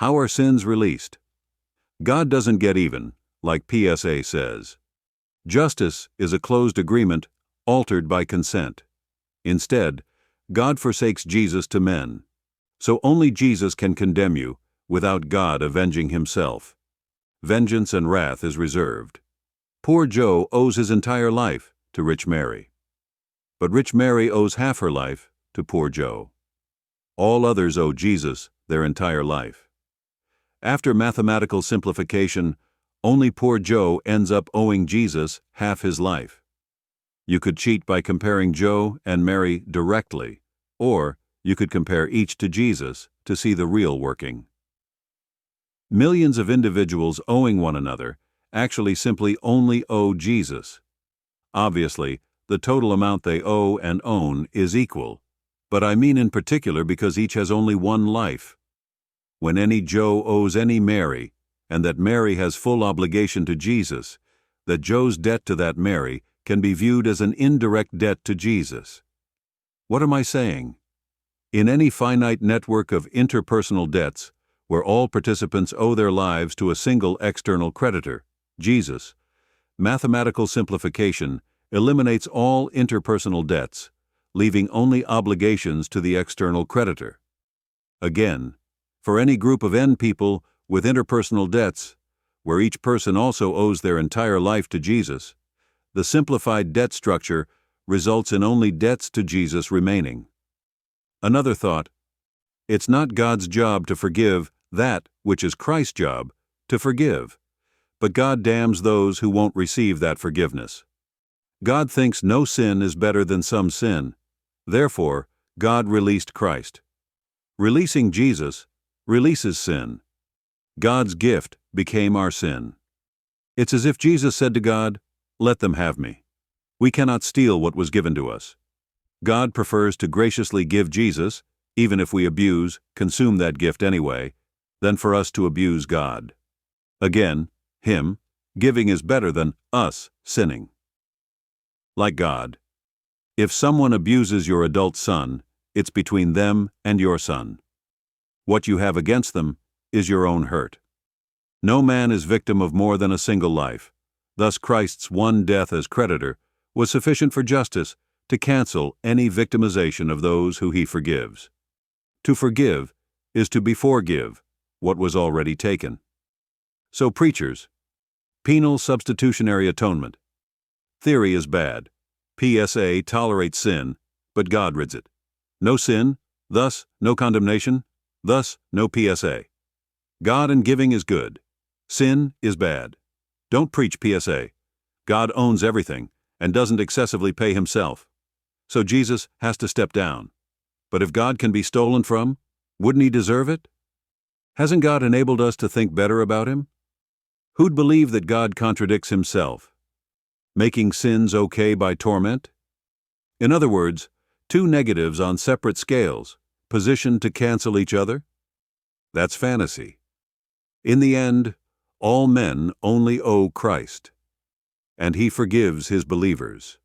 How are sins released? God doesn't get even, like PSA says. Justice is a closed agreement altered by consent. Instead, God forsakes Jesus to men. So only Jesus can condemn you without God avenging himself. Vengeance and wrath is reserved. Poor Joe owes his entire life to Rich Mary. But Rich Mary owes half her life to poor Joe. All others owe Jesus their entire life. After mathematical simplification, only poor Joe ends up owing Jesus half his life. You could cheat by comparing Joe and Mary directly, or you could compare each to Jesus to see the real working. Millions of individuals owing one another actually simply only owe Jesus. Obviously, the total amount they owe and own is equal, but I mean in particular because each has only one life. When any Joe owes any Mary, and that Mary has full obligation to Jesus, that Joe's debt to that Mary can be viewed as an indirect debt to Jesus. What am I saying? In any finite network of interpersonal debts, where all participants owe their lives to a single external creditor, Jesus, mathematical simplification eliminates all interpersonal debts, leaving only obligations to the external creditor. Again, for any group of n people with interpersonal debts, where each person also owes their entire life to Jesus, the simplified debt structure results in only debts to Jesus remaining. Another thought: it's not God's job to forgive that which is Christ's job to forgive, but God damns those who won't receive that forgiveness. God thinks no sin is better than some sin. Therefore, God released Christ. Releasing Jesus releases sin. God's gift became our sin. It's as if Jesus said to God, "Let them have me. We cannot steal what was given to us." God prefers to graciously give Jesus, even if we abuse, consume that gift anyway, than for us to abuse God. Again, Him giving is better than us sinning. Like God, if someone abuses your adult son, it's between them and your son. What you have against them is your own hurt. No man is victim of more than a single life. Thus Christ's one death as creditor was sufficient for justice to cancel any victimization of those who he forgives. To forgive is to beforegive what was already taken. So preachers, penal substitutionary atonement. Theory is bad. PSA tolerates sin, but God rids it. No sin, thus no condemnation, thus no PSA. God and giving is good. Sin is bad. Don't preach PSA. God owns everything and doesn't excessively pay himself. So Jesus has to step down. But if God can be stolen from, wouldn't he deserve it? Hasn't God enabled us to think better about him? Who'd believe that God contradicts himself? Making sins okay by torment? In other words, two negatives on separate scales, positioned to cancel each other? That's fantasy. In the end, all men only owe Christ, and he forgives his believers.